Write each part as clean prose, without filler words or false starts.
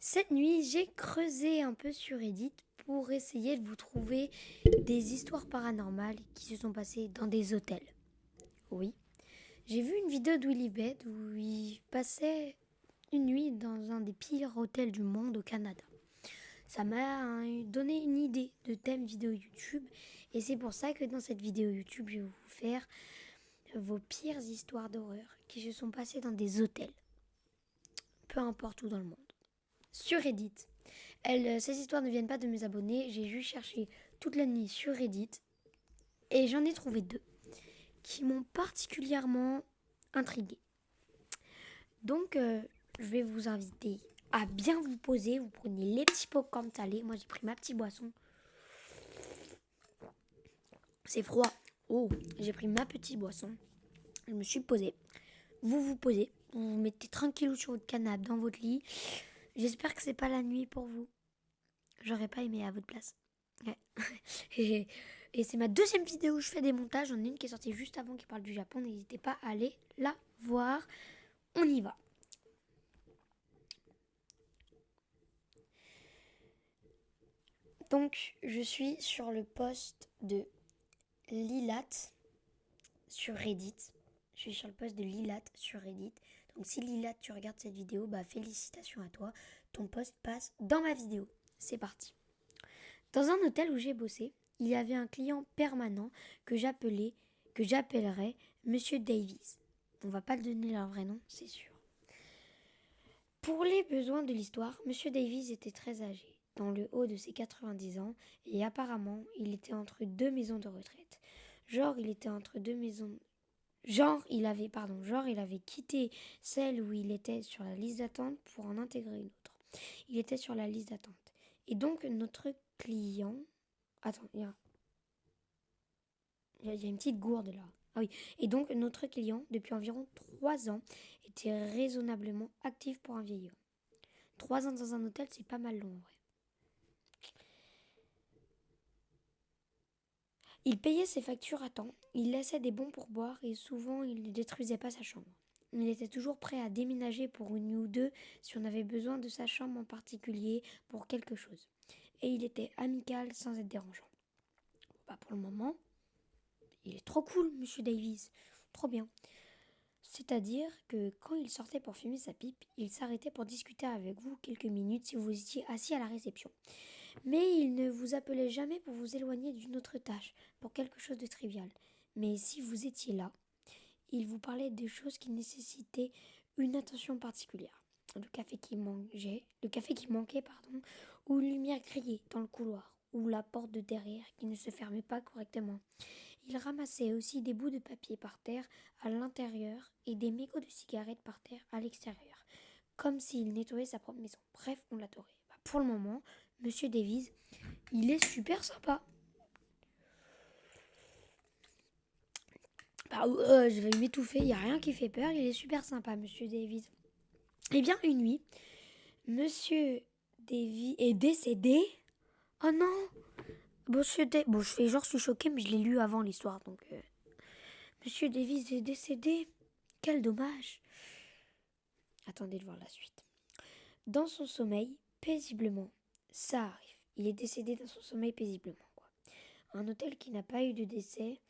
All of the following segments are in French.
Cette nuit, j'ai creusé un peu sur Reddit pour essayer de vous trouver des histoires paranormales qui se sont passées dans des hôtels. Oui, j'ai vu une vidéo de Willy Bed où il passait une nuit dans un des pires hôtels du monde au Canada. Ça m'a donné une idée de thème vidéo YouTube et c'est pour ça que dans cette vidéo YouTube, je vais vous faire vos pires histoires d'horreur qui se sont passées dans des hôtels, peu importe où dans le monde. Sur Reddit. Ces histoires ne viennent pas de mes abonnés. J'ai juste cherché toute la nuit sur Reddit et j'en ai trouvé deux qui m'ont particulièrement intriguée. Donc, je vais vous inviter à bien vous poser. Vous prenez les petits pop-corn salés. Moi, j'ai pris ma petite boisson. C'est froid. Oh, j'ai pris ma petite boisson. Je me suis posée. Vous vous posez. Vous vous mettez tranquillou sur votre canapé, dans votre lit. J'espère que c'est pas la nuit pour vous. J'aurais pas aimé à votre place. Ouais. Et c'est ma deuxième vidéo où je fais des montages. J'en ai une qui est sortie juste avant qui parle du Japon. N'hésitez pas à aller la voir. On y va. Donc, je suis sur le post de Lilat sur Reddit. Je suis sur le post de Lilat sur Reddit. Donc, si Lilat, tu regardes cette vidéo, bah félicitations à toi. Ton post passe dans ma vidéo. C'est parti. Dans un hôtel où j'ai bossé, il y avait un client permanent que j'appellerais Monsieur Davies. On va pas le donner leur vrai nom, c'est sûr. Pour les besoins de l'histoire, Monsieur Davies était très âgé, dans le haut de ses 90 ans, et apparemment, il était entre deux maisons de retraite. Il avait quitté celle où il était sur la liste d'attente pour en intégrer une autre. Il était sur la liste d'attente. Et donc, notre client... Attends, il y a une petite gourde là. Ah oui. Et donc, notre client, depuis environ 3 ans, était raisonnablement actif pour un vieil homme. 3 ans dans un hôtel, c'est pas mal long en vrai. Il payait ses factures à temps, il laissait des bons pourboires et souvent il ne détruisait pas sa chambre. Il était toujours prêt à déménager pour une nuit ou deux si on avait besoin de sa chambre en particulier pour quelque chose. Et il était amical sans être dérangeant. Pour le moment, il est trop cool, Monsieur Davies. Trop bien. C'est-à-dire que quand il sortait pour fumer sa pipe, il s'arrêtait pour discuter avec vous quelques minutes si vous étiez assis à la réception. Mais il ne vous appelait jamais pour vous éloigner d'une autre tâche, pour quelque chose de trivial. Mais si vous étiez là, il vous parlait de choses qui nécessitaient une attention particulière. Le café qui manquait, ou une lumière grillée dans le couloir, ou la porte de derrière qui ne se fermait pas correctement. Il ramassait aussi des bouts de papier par terre à l'intérieur et des mégots de cigarettes par terre à l'extérieur, comme s'il nettoyait sa propre maison. Bref, on l'adorait. Pour le moment, Monsieur Davies, il est super sympa. Je vais m'étouffer, il n'y a rien qui fait peur, il est super sympa, Monsieur Davies. Eh bien, une nuit, Monsieur Davies est décédé. Oh non. Bon, je fais genre, je suis choquée, mais je l'ai lu avant l'histoire, donc... Monsieur Davies est décédé. Quel dommage. Attendez de voir la suite. Dans son sommeil, paisiblement. Ça arrive. Il est décédé dans son sommeil paisiblement, quoi. Un hôtel qui n'a pas eu de décès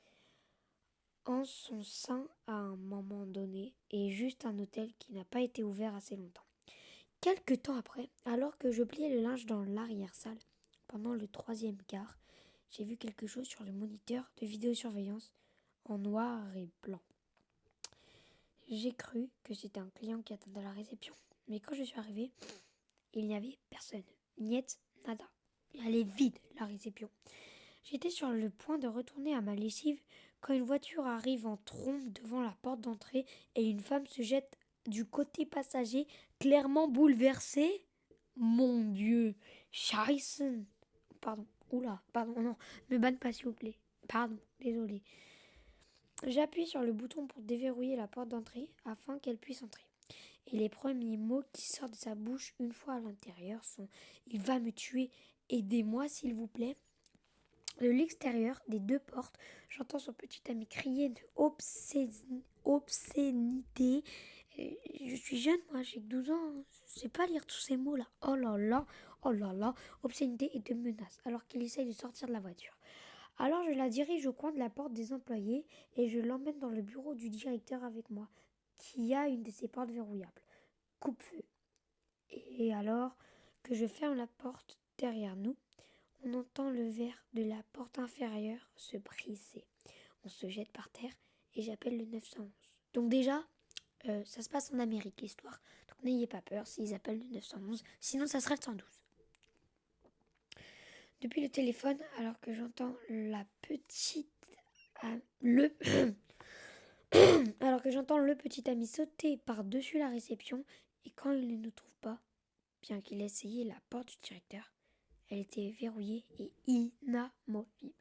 en son sein à un moment donné et juste un hôtel qui n'a pas été ouvert assez longtemps. Quelque temps après, alors que je pliais le linge dans l'arrière-salle, pendant le troisième quart, j'ai vu quelque chose sur le moniteur de vidéosurveillance en noir et blanc. J'ai cru que c'était un client qui attendait à la réception, mais quand je suis arrivée, il n'y avait personne. Niet, nada. Elle est vide, la réception. J'étais sur le point de retourner à ma lessive quand une voiture arrive en trombe devant la porte d'entrée et une femme se jette du côté passager, clairement bouleversée. Mon Dieu, Scheißen. Pardon, pardon, non, me banne pas s'il vous plaît. Pardon, désolé. J'appuie sur le bouton pour déverrouiller la porte d'entrée afin qu'elle puisse entrer. Et les premiers mots qui sortent de sa bouche une fois à l'intérieur sont « Il va me tuer, aidez-moi s'il vous plaît ». De l'extérieur des deux portes, j'entends son petit ami crier de obscénité je suis jeune, moi, j'ai que 12 ans. Je sais pas lire tous ces mots-là. Oh là là, obscénité et de menaces, alors qu'il essaye de sortir de la voiture. Alors je la dirige au coin de la porte des employés et je l'emmène dans le bureau du directeur avec moi, qui a une de ses portes verrouillables. Coupe-feu. Et alors que je ferme la porte derrière nous, on entend le verre de la porte inférieure se briser. On se jette par terre et j'appelle le 911. Donc déjà, ça se passe en Amérique, l'histoire. Donc n'ayez pas peur s'ils appellent le 911, sinon ça serait le 112. Depuis le téléphone, alors que j'entends la petite... le... alors que j'entends le petit ami sauter par-dessus la réception, et quand il ne nous trouve pas, bien qu'il ait essayé la porte du directeur, elle était verrouillée et inamovible.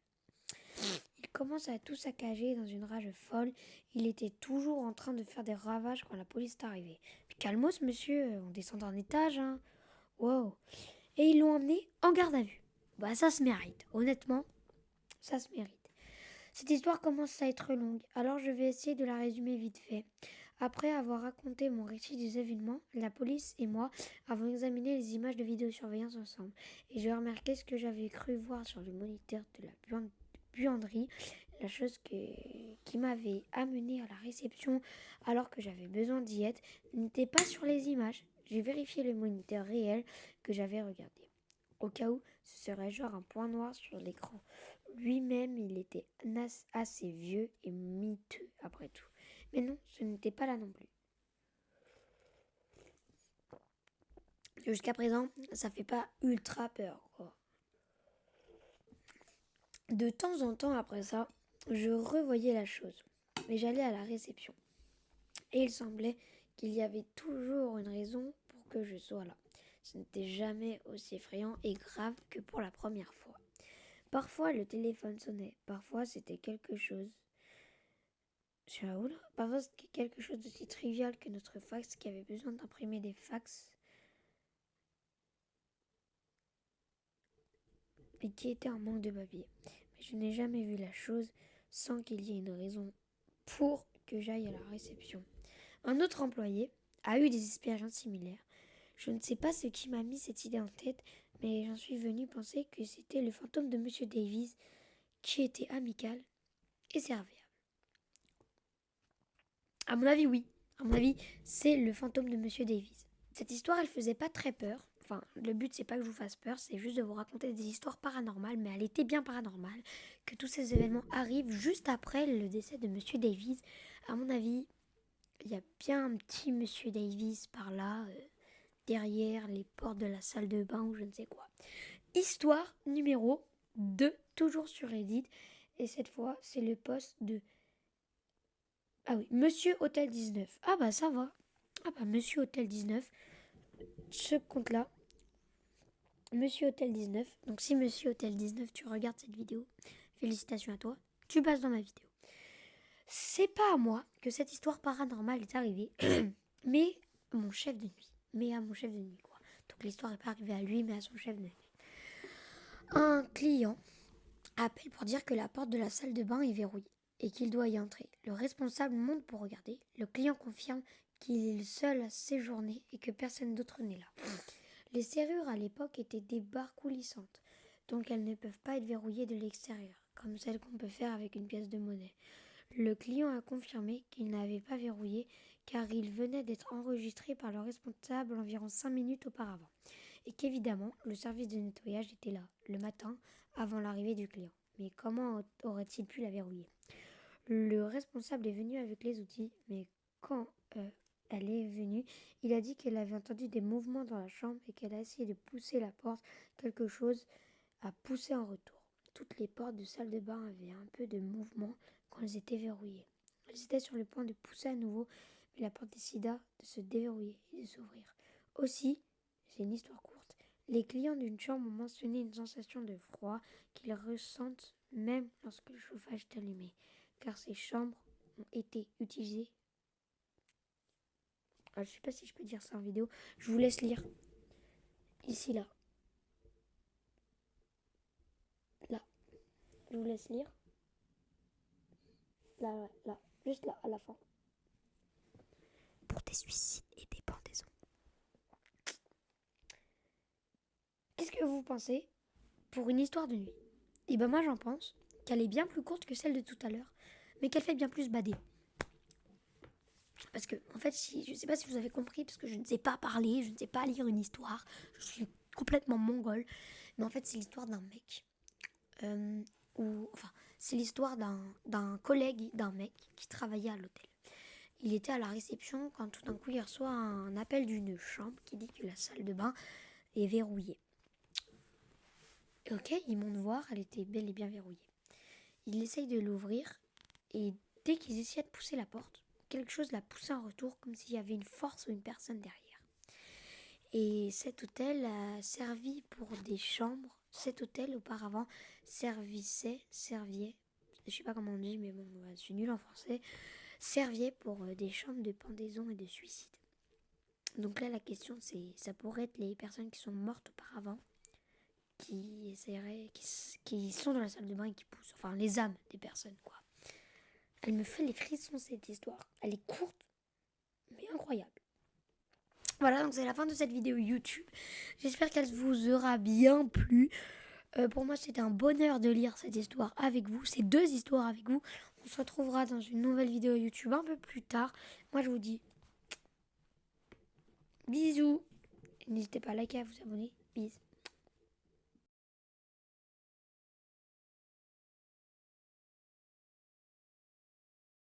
Il commence à tout saccager dans une rage folle. Il était toujours en train de faire des ravages quand la police est arrivée. Puis calmos, monsieur, on descend d'un étage, hein. Wow. Et ils l'ont emmené en garde à vue. Bah ça se mérite, honnêtement, ça se mérite. Cette histoire commence à être longue, alors je vais essayer de la résumer vite fait. Après avoir raconté mon récit des événements, la police et moi avons examiné les images de vidéosurveillance ensemble. Et j'ai remarqué ce que j'avais cru voir sur le moniteur de la buanderie, la chose qui m'avait amené à la réception alors que j'avais besoin d'y être, n'était pas sur les images. J'ai vérifié le moniteur réel que j'avais regardé. Au cas où, ce serait genre un point noir sur l'écran. Lui-même, il était assez vieux et miteux après tout. Mais non, ce n'était pas là non plus. Jusqu'à présent, ça fait pas ultra peur, quoi. De temps en temps après ça, je revoyais la chose. Et j'allais à la réception. Et il semblait qu'il y avait toujours une raison pour que je sois là. Ce n'était jamais aussi effrayant et grave que pour la première fois. Parfois, le téléphone sonnait. Parfois, c'était quelque chose... Parfois, c'était quelque chose d'aussi trivial que notre fax qui avait besoin d'imprimer des fax et qui était en manque de papier. Mais je n'ai jamais vu la chose sans qu'il y ait une raison pour que j'aille à la réception. Un autre employé a eu des expériences similaires. Je ne sais pas ce qui m'a mis cette idée en tête, mais j'en suis venu penser que c'était le fantôme de Monsieur Davies qui était amical et serviable. À mon avis, oui. À mon avis, c'est le fantôme de Monsieur Davies. Cette histoire, elle faisait pas très peur. Enfin, le but, c'est pas que je vous fasse peur, c'est juste de vous raconter des histoires paranormales, mais elle était bien paranormale, que tous ces événements arrivent juste après le décès de Monsieur Davies. À mon avis, il y a bien un petit Monsieur Davies par là, derrière les portes de la salle de bain ou je ne sais quoi. Histoire numéro 2, toujours sur Reddit, et cette fois, c'est le post de... Ah oui, Monsieur Hôtel 19. Ah bah ça va. Ah bah Monsieur Hôtel 19, ce compte-là, Monsieur Hôtel 19. Donc si Monsieur Hôtel 19, tu regardes cette vidéo, félicitations à toi, tu passes dans ma vidéo. C'est pas à moi que cette histoire paranormale est arrivée, mais à mon chef de nuit. Mais à mon chef de nuit, quoi. Donc l'histoire n'est pas arrivée à lui, mais à son chef de nuit. Un client appelle pour dire que la porte de la salle de bain est verrouillée et qu'il doit y entrer. Le responsable monte pour regarder. Le client confirme qu'il est le seul à séjourner et que personne d'autre n'est là. Les serrures à l'époque étaient des barres coulissantes, donc elles ne peuvent pas être verrouillées de l'extérieur, comme celles qu'on peut faire avec une pièce de monnaie. Le client a confirmé qu'il n'avait pas verrouillé car il venait d'être enregistré par le responsable environ 5 minutes auparavant et qu'évidemment le service de nettoyage était là, le matin, avant l'arrivée du client. Mais comment aurait-il pu la verrouiller ? Le responsable est venu avec les outils, mais quand elle est venue, il a dit qu'elle avait entendu des mouvements dans la chambre et qu'elle a essayé de pousser la porte. Quelque chose a poussé en retour. Toutes les portes de salle de bain avaient un peu de mouvement quand elles étaient verrouillées. Elles étaient sur le point de pousser à nouveau, mais la porte décida de se déverrouiller et de s'ouvrir. Aussi, c'est une histoire courte, les clients d'une chambre ont mentionné une sensation de froid qu'ils ressentent même lorsque le chauffage est allumé, car ces chambres ont été utilisées. Je ne sais pas si je peux dire ça en vidéo, je vous laisse lire. Ici, là. Là. Je vous laisse lire. Là, là. Juste là, à la fin. Pour des suicides et des pendaisons. Qu'est-ce que vous pensez pour une histoire de nuit? Et ben moi j'en pense qu'elle est bien plus courte que celle de tout à l'heure, mais qu'elle fait bien plus bader. Parce que, en fait, je ne sais pas si vous avez compris, parce que je ne sais pas parler, je ne sais pas lire une histoire, je suis complètement mongole, mais en fait c'est l'histoire d'un mec, c'est l'histoire d'un collègue d'un mec qui travaillait à l'hôtel. Il était à la réception quand tout d'un coup il reçoit un appel d'une chambre qui dit que la salle de bain est verrouillée. Ok, il monte voir, elle était bel et bien verrouillée. Il essaye de l'ouvrir et dès qu'ils essayaient de pousser la porte, quelque chose l'a poussé en retour comme s'il y avait une force ou une personne derrière. Et cet hôtel a servi pour des chambres. Cet hôtel auparavant serviait, je sais pas comment on dit mais bon, je suis nulle en français, serviait pour des chambres de pendaison et de suicide. Donc là la question c'est, ça pourrait être les personnes qui sont mortes auparavant, qui sont dans la salle de bain et qui poussent, enfin les âmes des personnes quoi. Elle me fait les frissons cette histoire, elle est courte mais incroyable. Voilà, donc c'est la fin de cette vidéo YouTube. J'espère qu'elle vous aura bien plu. Pour moi, c'était un bonheur de lire cette histoire avec vous, ces deux histoires avec vous. On se retrouvera dans une nouvelle vidéo YouTube un peu plus tard. Moi, je vous dis bisous. N'hésitez pas à liker, à vous abonner. Bisous.